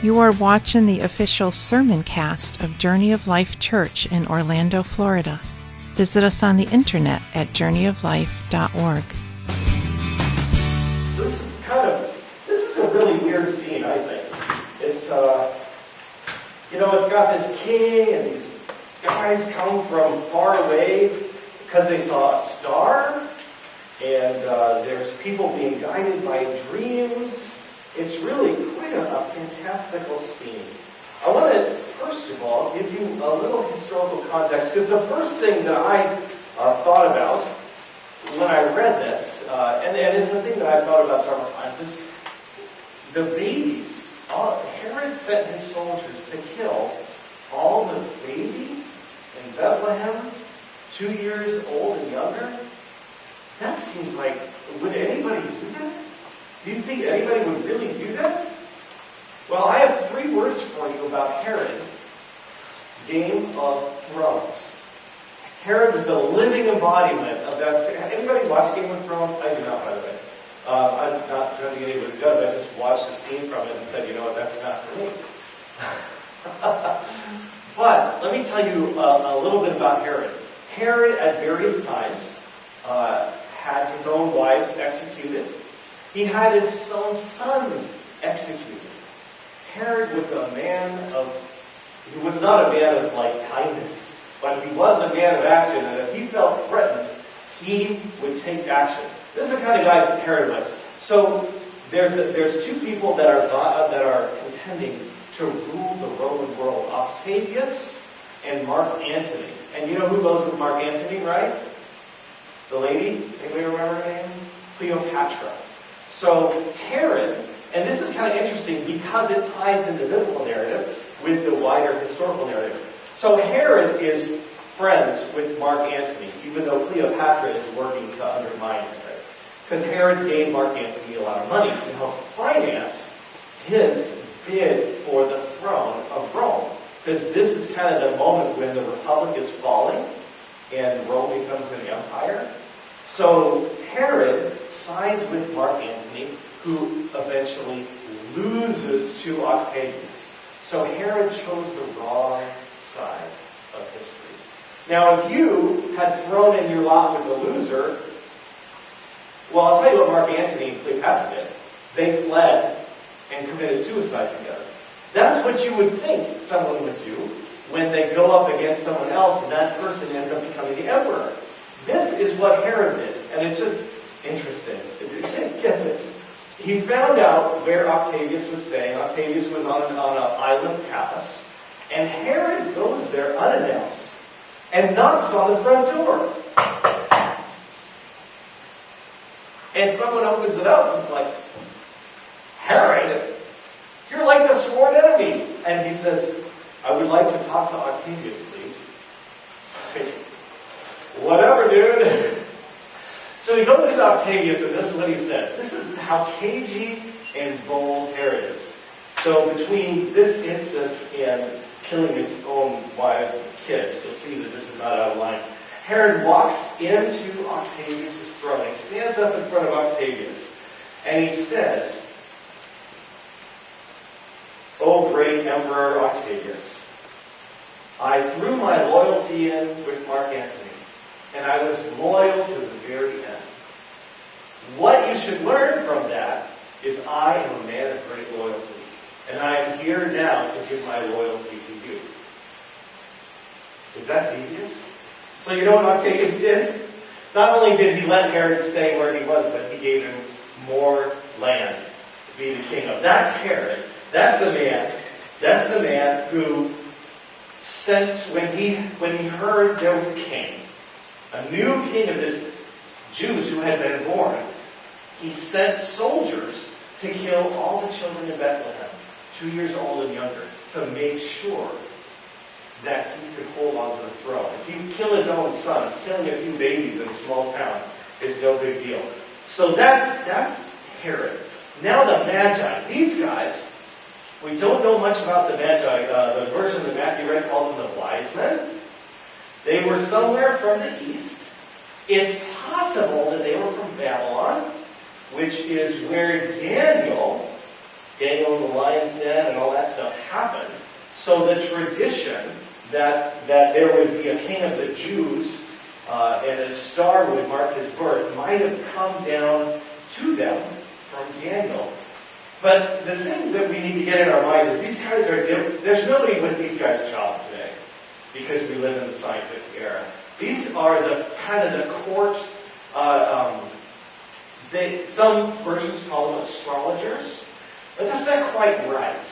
You are watching the official sermon cast of Journey of Life Church in Orlando, Florida. Visit us on the internet at journeyoflife.org. This is a really weird scene, I think. It's, it's got this king and these guys come from far away because they saw a star, and there's people being guided by dreams. It's really quite a fantastical scene. I want to, first of all, give you a little historical context, because the first thing that I thought about when I read this, and it's a thing that I've thought about several times, is the babies. Herod sent his soldiers to kill all the babies in Bethlehem, 2 years old and younger. That seems like, would anybody do that? Do you think anybody would really do that? Well, I have 3 words for you about Herod. Game of Thrones. Herod was the living embodiment of that. Anybody watch Game of Thrones? I do not, by the way. I'm not judging anybody who does. I just watched a scene from it and said, you know what, that's not for me. But let me tell you a little bit about Herod. Herod, at various times, had his own wives executed. He had his own sons executed. Herod was he was not a man of kindness, but he was a man of action, and if he felt threatened, he would take action. This is the kind of guy that Herod was. So there's 2 people that are contending to rule the Roman world: Octavius and Mark Antony. And you know who goes with Mark Antony, right? The lady. Anybody remember her name? Cleopatra. So Herod, and this is kind of interesting because it ties into the biblical narrative with the wider historical narrative. So Herod is friends with Mark Antony, even though Cleopatra is working to undermine him. Because Herod gave Mark Antony a lot of money to help finance his bid for the throne of Rome. Because this is kind of the moment when the Republic is falling and Rome becomes an empire. So Herod sides with Mark Antony, who eventually loses to Octavius. So Herod chose the wrong side of history. Now, if you had thrown in your lot with the loser, well, I'll tell you what Mark Antony and Cleopatra did. They fled and committed suicide together. That's what you would think someone would do when they go up against someone else and that person ends up becoming the emperor. This is what Herod did, and it's just interesting. Get this. He found out where Octavius was staying. Octavius was on an island palace, and Herod goes there unannounced and knocks on the front door. And someone opens it up and it's like, Herod, you're like the sworn enemy. And he says, I would like to talk to Octavius, please. So, whatever, dude. So he goes to Octavius, and this is what he says. This is how cagey and bold Herod is. So between this instance and killing his own wives and kids, you'll see that this is not out of line. Herod walks into Octavius' throne. He stands up in front of Octavius, and he says, O great Emperor Octavius, I threw my loyalty in with Mark Antony, and I was loyal to the very end. What you should learn from that is I am a man of great loyalty, and I am here now to give my loyalty to you. Is that devious? So you know what Octavius did? Not only did he let Herod stay where he was, but he gave him more land to be the king of. That's Herod. That's the man. That's the man who, since when he heard there was a king, a new king of the Jews who had been born, he sent soldiers to kill all the children in Bethlehem, 2 years old and younger, to make sure that he could hold on to the throne. If you kill his own sons, killing a few babies in a small town is no big deal. So that's Herod. Now the Magi. These guys, we don't know much about the Magi. The version that Matthew read called them the wise men. They were somewhere from the east. It's possible that they were from Babylon, which is where Daniel in the lion's den and all that stuff happen. So the tradition that there would be a king of the Jews and a star would mark his birth might have come down to them from Daniel. But the thing that we need to get in our mind is these guys are different. There's nobody with these guys' job today because we live in the scientific era. These are the kind of the court. Some versions call them astrologers, but that's not quite right.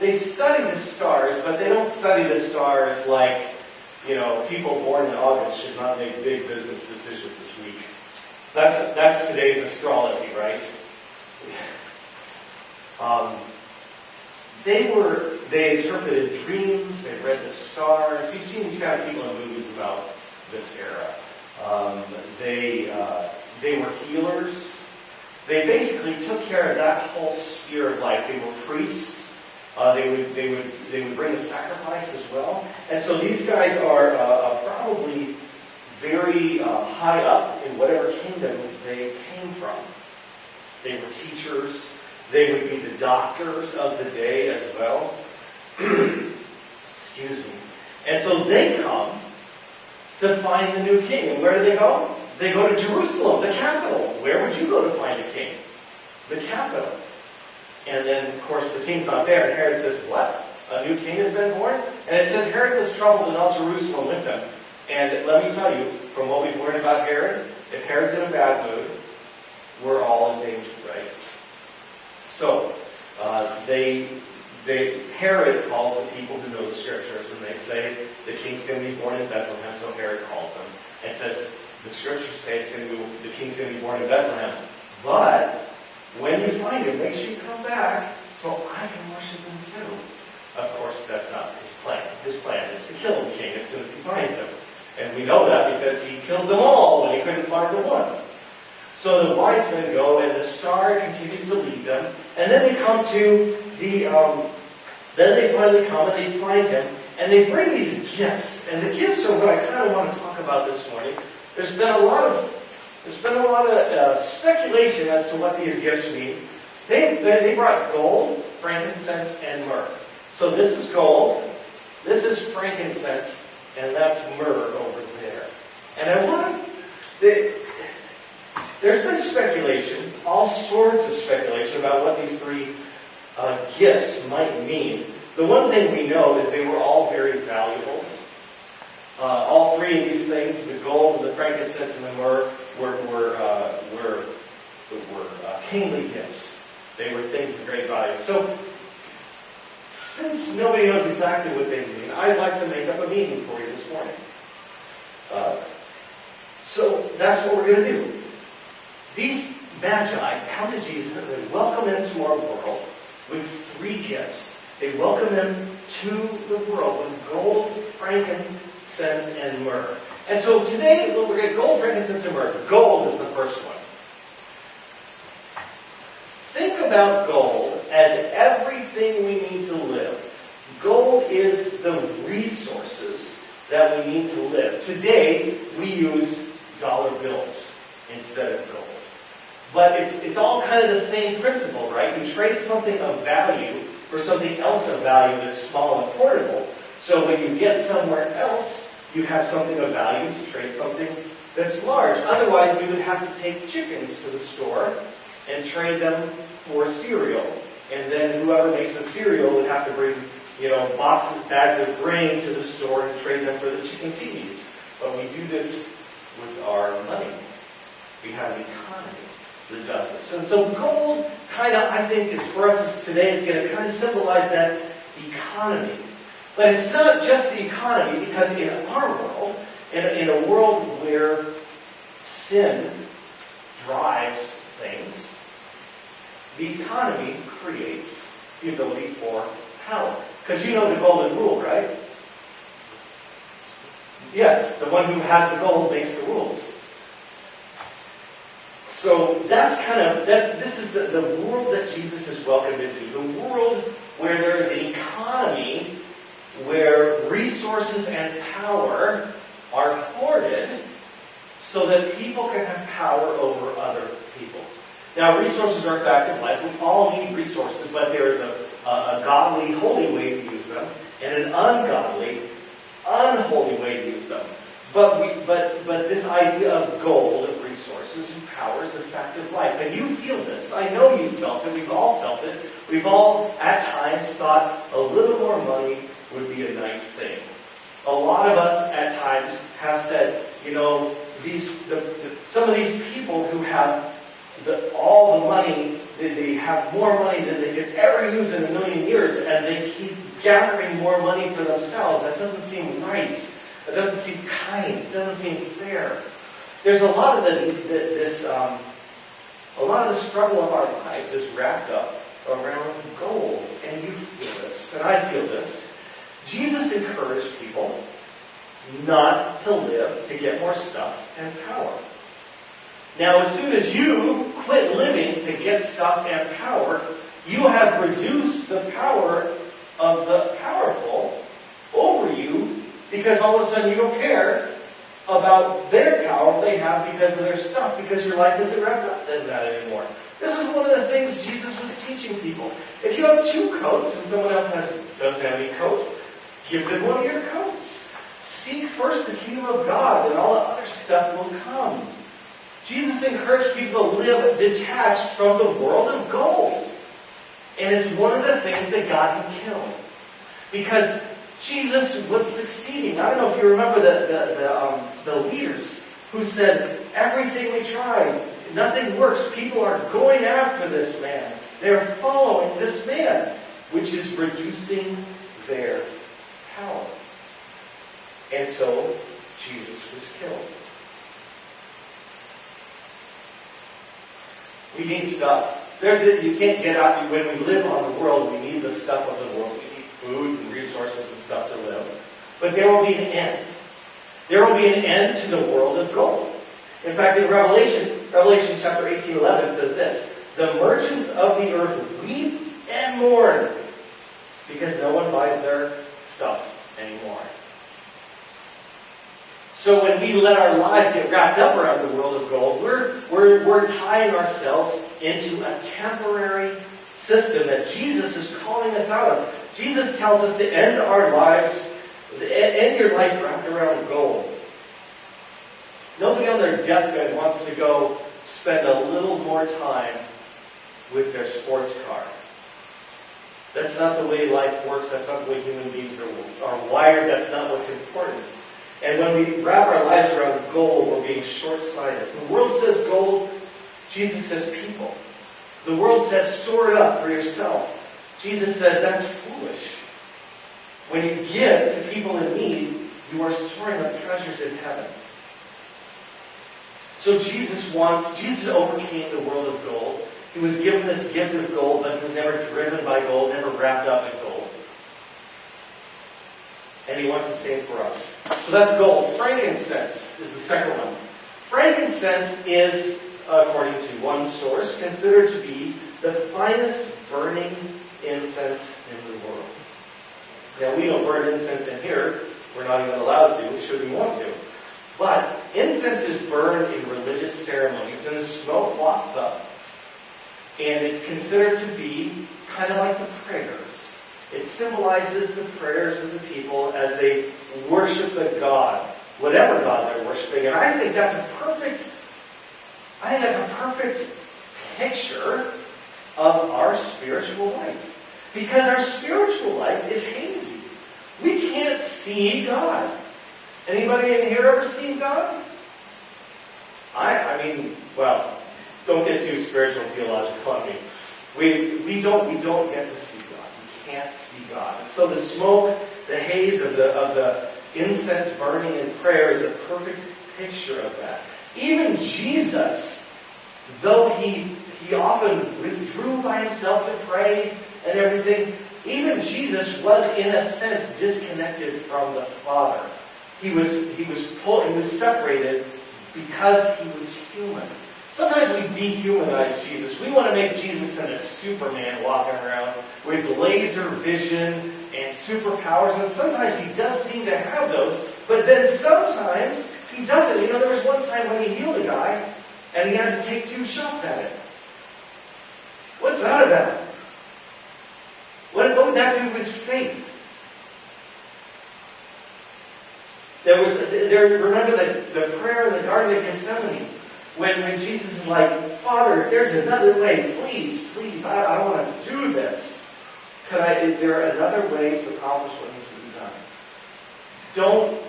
They study the stars, but they don't study the stars like, people born in August should not make big business decisions this week. That's today's astrology, right? They interpreted dreams, they read the stars. You've seen these kind of people in movies about this era. They were healers. They basically took care of that whole sphere of life. They were priests. They would bring a sacrifice as well. And so these guys are probably very high up in whatever kingdom they came from. They were teachers. They would be the doctors of the day as well. Excuse me. And so they come to find the new king. And where do they go? They go to Jerusalem, the capital. Where would you go to find a king? The capital. And then, of course, the king's not there. And Herod says, what? A new king has been born? And it says Herod was troubled and all Jerusalem with him. And let me tell you, from what we've learned about Herod, if Herod's in a bad mood, we're all in danger, right? So, Herod calls the people who know the scriptures, and they say the king's going to be born in Bethlehem, so Herod calls them and says, the scriptures say the king's going to be born in Bethlehem. But when you find him, make sure you come back so I can worship him too. Of course, that's not his plan. His plan is to kill the king as soon as he finds him. And we know that because he killed them all when he couldn't find the one. So the wise men go, and the star continues to lead them. And then they come to then they finally come and they find him. And they bring these gifts. And the gifts are what I kind of want to talk about this morning. There's been a lot of speculation as to what these gifts mean. They brought gold, frankincense, and myrrh. So this is gold, this is frankincense, and that's myrrh over there. And there's been speculation, all sorts of speculation about what these three gifts might mean. The one thing we know is they were all very valuable. All three of these things, the gold, the frankincense, and the myrrh, were kingly gifts. They were things of great value. So, since nobody knows exactly what they mean, I'd like to make up a meaning for you this morning. So, that's what we're going to do. These Magi come to Jesus and they welcome him to our world with three gifts. They welcome him to the world with gold, frankincense, and myrrh. And so today we're going to gold, frankincense, and myrrh. Gold is the first one. Think about gold as everything we need to live. Gold is the resources that we need to live. Today we use dollar bills instead of gold. But it's all kind of the same principle, right? You trade something of value for something else of value that's small and portable. So when you get somewhere else, you have something of value to trade something that's large. Otherwise, we would have to take chickens to the store and trade them for cereal. And then whoever makes the cereal would have to bring, bags of grain to the store and trade them for the chickens he needs. But we do this with our money. We have an economy that does this. And so gold I think is for us today is going to kind of symbolize that economy. But it's not just the economy, because in our world, in a world where sin drives things, the economy creates the ability for power. Because you know the golden rule, right? Yes, the one who has the gold makes the rules. So that's this is the world that Jesus is welcomed into. The world where there is an economy where resources and power are hoarded so that people can have power over other people. Now, resources are a fact of life. We all need resources, but there is a godly, holy way to use them, and an ungodly, unholy way to use them. But this idea of gold, of resources and power is a fact of life. And you feel this. I know you felt it. We've all felt it. We've all, at times, thought a little more money would be a nice thing. A lot of us, at times, have said, you know, some of these people who have all the money, they have more money than they could ever use in a million years, and they keep gathering more money for themselves. That doesn't seem right. It doesn't seem kind. It doesn't seem fair. There's a lot of a lot of the struggle of our lives is wrapped up around gold, and you feel this, and I feel this. Jesus encouraged people not to live to get more stuff and power. Now, as soon as you quit living to get stuff and power, you have reduced the power of the powerful over you, because all of a sudden you don't care about their power they have because of their stuff, because your life isn't wrapped up in that anymore. This is one of the things Jesus was teaching people. If you have 2 coats and someone else doesn't have any coat, give them one of your coats. Seek first the kingdom of God, and all the other stuff will come. Jesus encouraged people to live detached from the world of gold. And it's one of the things that got him killed. Because Jesus was succeeding. I don't know if you remember the leaders who said, everything we tried, nothing works. People are going after this man. They're following this man, which is reducing their power. And so, Jesus was killed. We need stuff. You can't get out. When we live on the world, we need the stuff of the world. We need food and resources and stuff to live. But there will be an end. There will be an end to the world of gold. In fact, in Revelation chapter 18:11 says this: the merchants of the earth weep and mourn because no one buys their stuff anymore. So when we let our lives get wrapped up around the world of gold, we're tying ourselves into a temporary system that Jesus is calling us out of. Jesus tells us to end our lives, end your life wrapped around gold. Nobody on their deathbed wants to go spend a little more time with their sports car. That's not the way life works. That's not the way human beings are wired. That's not what's important. And when we wrap our lives around gold, we're being short-sighted. The world says gold. Jesus says people. The world says store it up for yourself. Jesus says that's foolish. When you give to people in need, you are storing up treasures in heaven. So Jesus overcame the world of gold. He was given this gift of gold, but he was never driven by gold, never wrapped up in gold. And he wants the same for us. So that's gold. Frankincense is the second one. Frankincense is, according to one source, considered to be the finest burning incense in the world. Now, we don't burn incense in here. We're not even allowed to, should we want to. But incense is burned in religious ceremonies, and the smoke wafts up. And it's considered to be kind of like the prayers. It symbolizes the prayers of the people as they worship the God, whatever God they're worshiping. And I think that's a perfect picture of our spiritual life. Because our spiritual life is hazy. We can't see God. Anybody in here ever seen God? I mean, don't get too spiritual and theological on me. We don't get to see God. We can't see God. And so the smoke, the haze of the incense burning in prayer is a perfect picture of that. Even Jesus, though he often withdrew by himself to pray and everything, even Jesus was in a sense disconnected from the Father. He was separated because he was human. Sometimes we dehumanize Jesus. We want to make Jesus into a Superman walking around with laser vision and superpowers. And sometimes he does seem to have those. But then sometimes he doesn't. There was one time when he healed a guy and he had to take 2 shots at it. What's that about? What would that do with his faith? Remember the prayer in the Garden of Gethsemane, when Jesus is like, Father, if there's another way, please, I want to do this. Is there another way to accomplish what needs to be done? Don't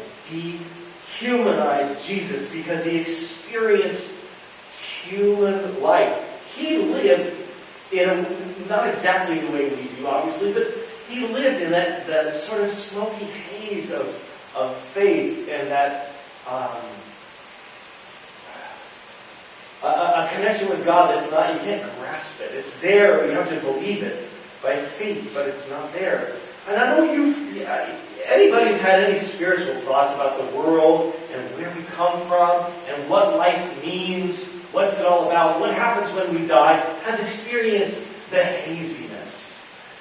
dehumanize Jesus because he experienced human life. He lived not exactly the way we do, obviously, but he lived in that sort of smoky haze of faith and that a connection with God that's not, you can't grasp it. It's there, you have to believe it by faith, but it's not there. And I know anybody's had any spiritual thoughts about the world and where we come from and what life means, what's it all about, what happens when we die, has experienced the haziness,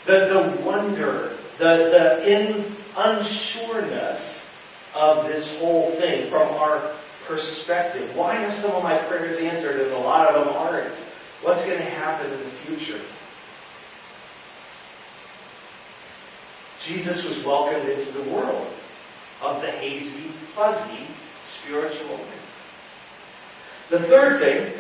the wonder, the unsureness of this whole thing from our perspective. Why are some of my prayers answered and a lot of them aren't? What's going to happen in the future? Jesus was welcomed into the world of the hazy, fuzzy, spiritual life. The third thing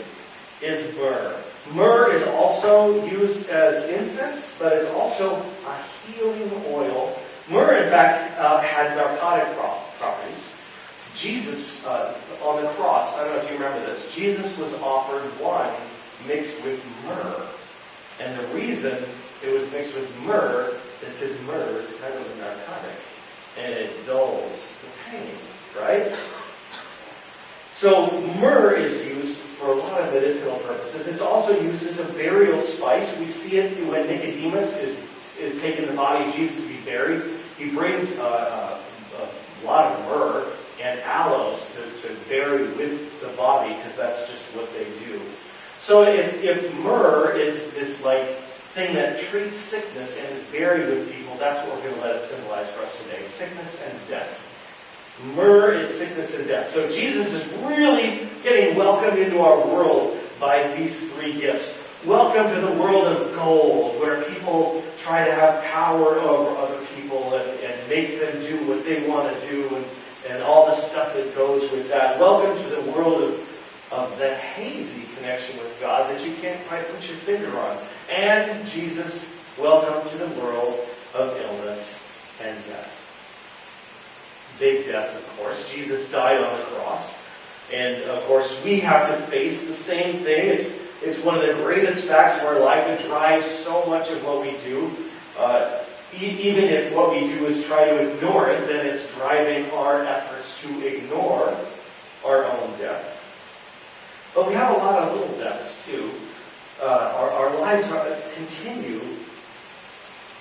is myrrh. Myrrh is also used as incense, but it's also a healing oil. Myrrh, in fact, had narcotic properties. Jesus, on the cross, I don't know if you remember this, Jesus was offered wine mixed with myrrh. And the reason it was mixed with myrrh is because myrrh is kind of a narcotic. And it dulls the pain, right? So myrrh is used for a lot of medicinal purposes. It's also used as a burial spice. We see it when Nicodemus is taking the body of Jesus to be buried. He brings a lot of myrrh and aloes to bury with the body because that's just what they do. So if myrrh is this thing that treats sickness and is buried with people, that's what we're going to let it symbolize for us today. Sickness and death. Myrrh is sickness and death. So Jesus is really getting welcomed into our world by these three gifts. Welcome to the world of gold, where people try to have power over other people and make them do what they want to do and all the stuff that goes with that. Welcome to the world of that hazy connection with God that you can't quite put your finger on. And Jesus, welcome to the world of illness and death. Big death, of course. Jesus died on the cross. And, of course, we have to face the same thing. It's one of the greatest facts of our life. It drives so much of what we do. Even if what we do is try to ignore it, then it's driving our efforts to ignore our own death. But we have a lot of little deaths, too. Our lives continue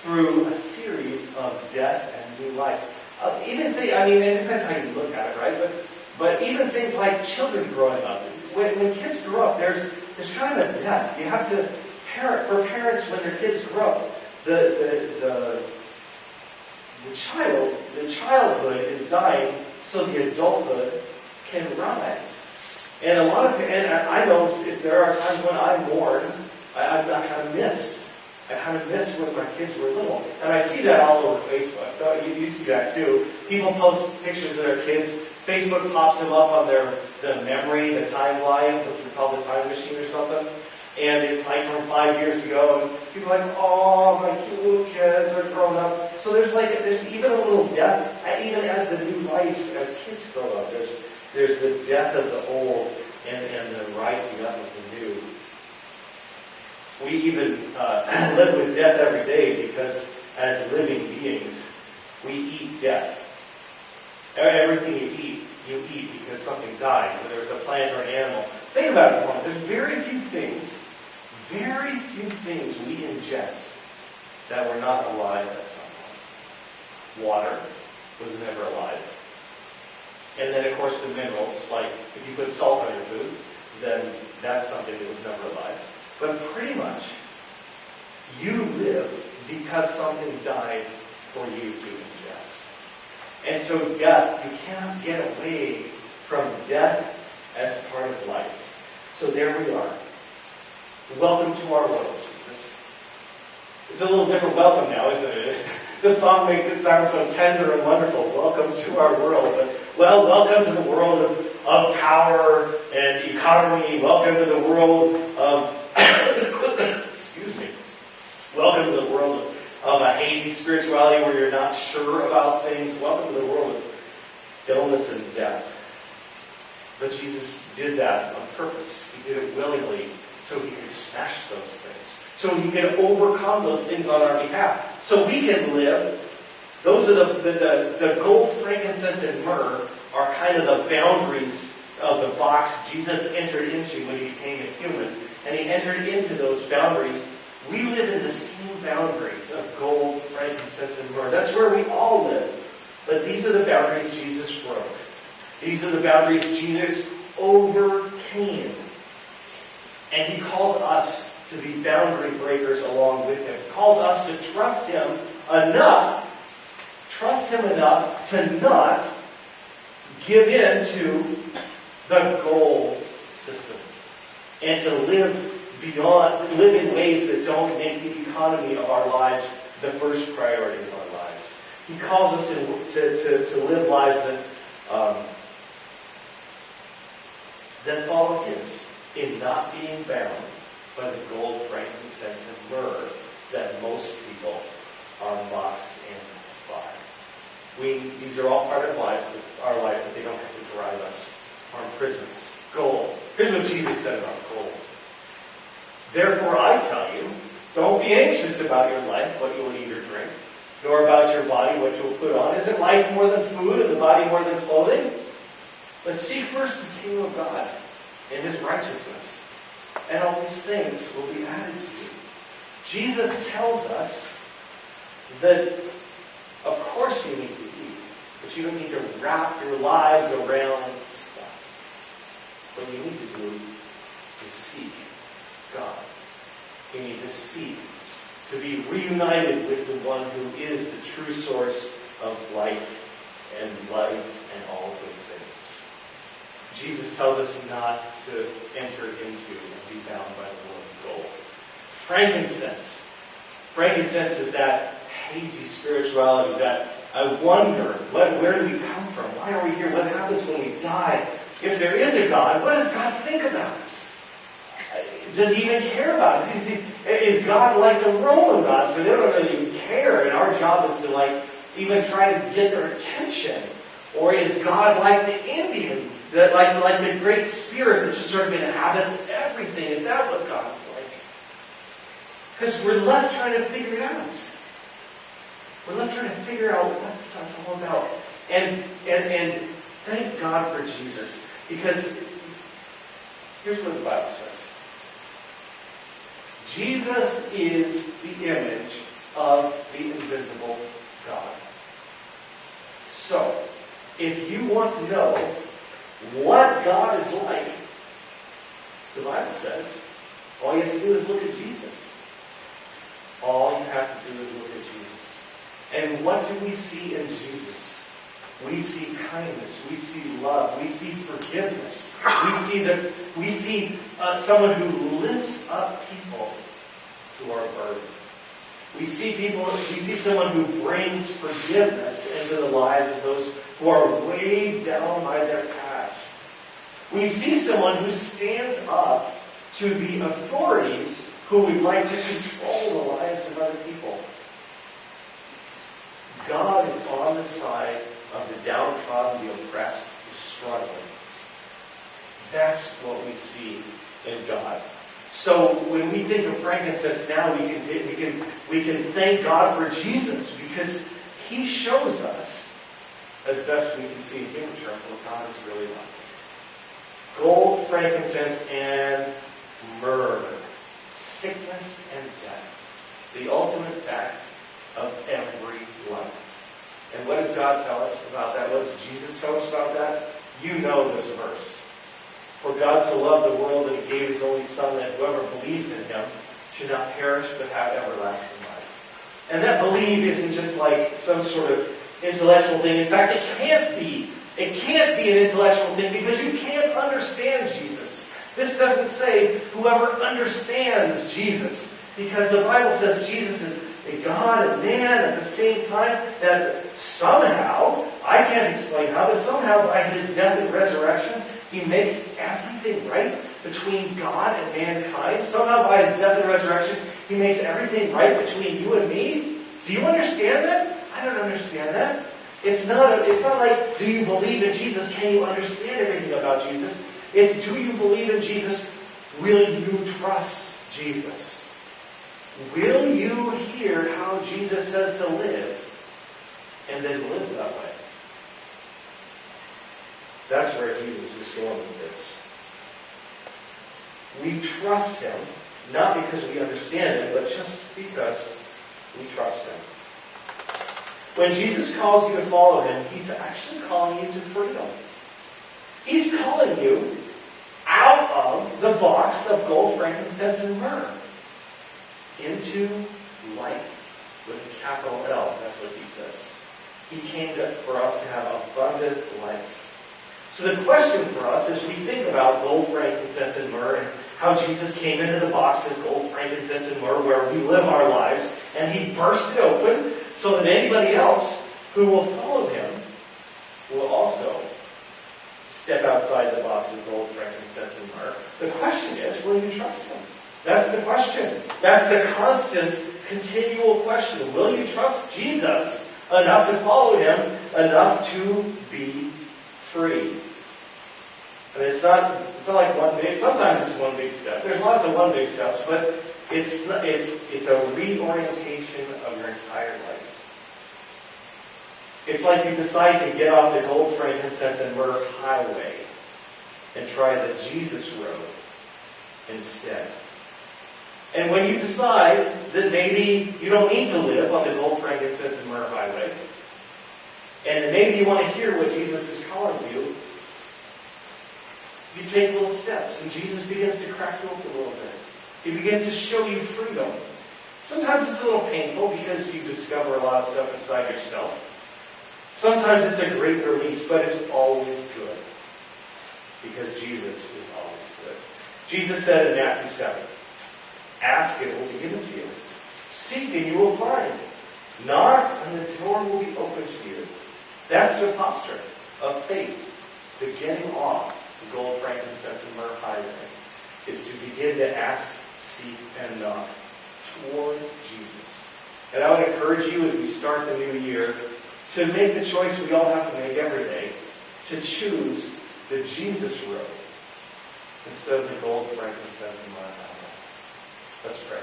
through a series of death and new life. It depends how you look at it, right? But even things like children growing up. When kids grow up, there's kind of a death. You have to for parents when their kids grow up, the childhood is dying so the adulthood can rise. And I know there are times when I mourn, I kind of miss when my kids were little. And I see that all over Facebook. You see that too. People post pictures of their kids. Facebook pops them up on the memory, the timeline. What's it called, the time machine or something? And it's from 5 years ago. And people are like, oh, my cute little kids are grown up. So there's even a little death, even as the new life, as kids grow up. There's the death of the old and the rising up of the new. We even live with death every day because as living beings, we eat death. Everything you eat because something died, whether it's a plant or an animal. Think about it for a moment. There's very few things we ingest that were not alive at some point. Water was never alive. And then, of course, the minerals, like if you put salt on your food, then that's something that was never alive. But pretty much, you live because something died for you to ingest. And so death, you cannot get away from death as part of life. So there we are. Welcome to our world, Jesus. It's a little different welcome now, isn't it? The song makes it sound so tender and wonderful. Welcome to our world. But, well, welcome to the world of power and economy. Welcome to the world of, excuse me. Welcome to the world of a hazy spirituality where you're not sure about things. Welcome to the world of illness and death. But Jesus did that on purpose. He did it willingly so he could smash those things. So he could overcome those things on our behalf. So we can live. Those are the gold, frankincense, and myrrh are kind of the boundaries of the box Jesus entered into when he became a human. And he entered into those boundaries. We live in the same boundaries of gold, frankincense, and myrrh. That's where we all live. But these are the boundaries Jesus broke. These are the boundaries Jesus overcame. And he calls us to be boundary breakers along with him. He calls us to trust him enough to not give in to the gold system. And to live in ways that don't make the economy of our lives the first priority of our lives. He calls us to live lives that follow his, in not being bound by the gold, frankincense, and myrrh that most people are boxed in by. These are all part of our life, but they don't have to drive us. Our imprisonments. Gold. Here's what Jesus said about gold. Therefore I tell you, don't be anxious about your life, what you will eat or drink, nor about your body, what you will put on. Isn't life more than food, and the body more than clothing? But seek first the kingdom of God and his righteousness, and all these things will be added to you. Jesus tells us that, of course you need to eat, but you don't need to wrap your lives around stuff. What you need to do is seek God. You need to seek to be reunited with the one who is the true source of life and light and all good things. Jesus tells us not to enter into and be bound by the world of gold. Frankincense. Frankincense is that hazy spirituality, that I wonder, where do we come from? Why are we here? What happens when we die? If there is a God, what does God think about us? Does he even care about us? Is God like the Roman gods, where they don't really even care, and our job is to even try to get their attention? Or is God like the Indian, like the Great Spirit that just sort of inhabits everything? Is that what God's like? Because we're left trying to figure it out. We're left trying to figure out what this is all about. And thank God for Jesus. Because here's what the Bible says. Jesus is the image of the invisible God. So, if you want to know what God is like, the Bible says, all you have to do is look at Jesus. All you have to do is look at Jesus. And what do we see in Jesus? We see kindness. We see love. We see forgiveness. We see someone who lifts up people who are burdened. We see someone who brings forgiveness into the lives of those who are weighed down by their past. We see someone who stands up to the authorities who would like to control the lives of other people. God is on the side of the downtrodden, the oppressed, the struggling. That's what we see in God. So when we think of frankincense now, we can thank God for Jesus, because he shows us, as best we can see in human terms, what God is really like. Gold, frankincense, and myrrh. Sickness and death. The ultimate fact of every life. And what does God tell us about that? What does Jesus tell us about that? You know this verse. For God so loved the world that he gave his only Son, that whoever believes in him should not perish but have everlasting life. And that believe isn't just like some sort of intellectual thing. In fact, it can't be. It can't be an intellectual thing, because you can't understand Jesus. This doesn't say whoever understands Jesus. Because the Bible says Jesus is a God and man at the same time, that somehow, I can't explain how, but somehow by his death and resurrection, he makes everything right between God and mankind. Somehow by his death and resurrection, he makes everything right between you and me. Do you understand that? I don't understand that. It's not like, do you believe in Jesus? Can you understand everything about Jesus? It's, do you believe in Jesus? Will you trust Jesus? Will you hear how Jesus says to live and then live that way? That's where Jesus is going with this. We trust him, not because we understand him, but just because we trust him. When Jesus calls you to follow him, he's actually calling you to freedom. He's calling you out of the box of gold, frankincense, and myrrh into life with a capital L. That's what he says. He came for us to have abundant life. So the question for us as we think about gold, frankincense, and myrrh, and how Jesus came into the box of gold, frankincense, and myrrh where we live our lives, and he burst it open so that anybody else who will follow him will also step outside the box of gold, frankincense, and myrrh. The question is, will you trust him? That's the question. That's the constant, continual question. Will you trust Jesus enough to follow him, enough to be free? And it's not like one big, sometimes it's one big step. There's lots of one big steps, but it's a reorientation of your entire life. It's like you decide to get off the gold, frankincense, and myrrh highway and try the Jesus road instead. And when you decide that maybe you don't need to live on the gold, frankincense, and myrrh highway, and that maybe you want to hear what Jesus is calling you, you take little steps, and Jesus begins to crack you open a little bit. He begins to show you freedom. Sometimes it's a little painful because you discover a lot of stuff inside yourself. Sometimes it's a great release, but it's always good. Because Jesus is always good. Jesus said in Matthew 7, ask and it will be given to you. Seek and you will find. Knock and the door will be open to you. That's the posture of faith. The getting off the gold, frankincense, and myrrh highway is to begin to ask, seek, and knock toward Jesus. And I would encourage you as we start the new year to make the choice we all have to make every day to choose the Jesus road instead of the gold, frankincense, and myrrh highway. Let's pray.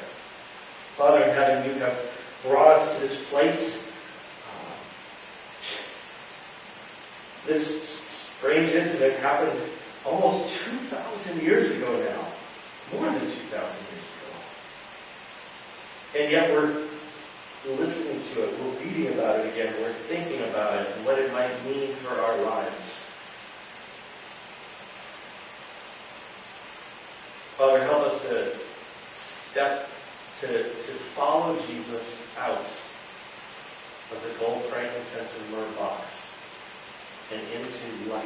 Father in heaven, you have brought us to this place. This strange incident happened almost 2,000 years ago now. More than 2,000 years ago. And yet we're listening to it. We're reading about it again. We're thinking about it and what it might mean for our lives. Father, help us to step to follow Jesus out of the gold, frankincense, and myrrh box and into life,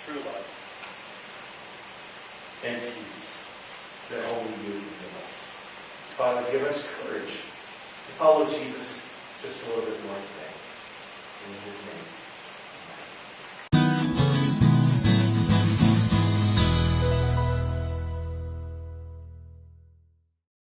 true life, and peace that only you can give us. Father, give us courage to follow Jesus just a little bit more today. In his name.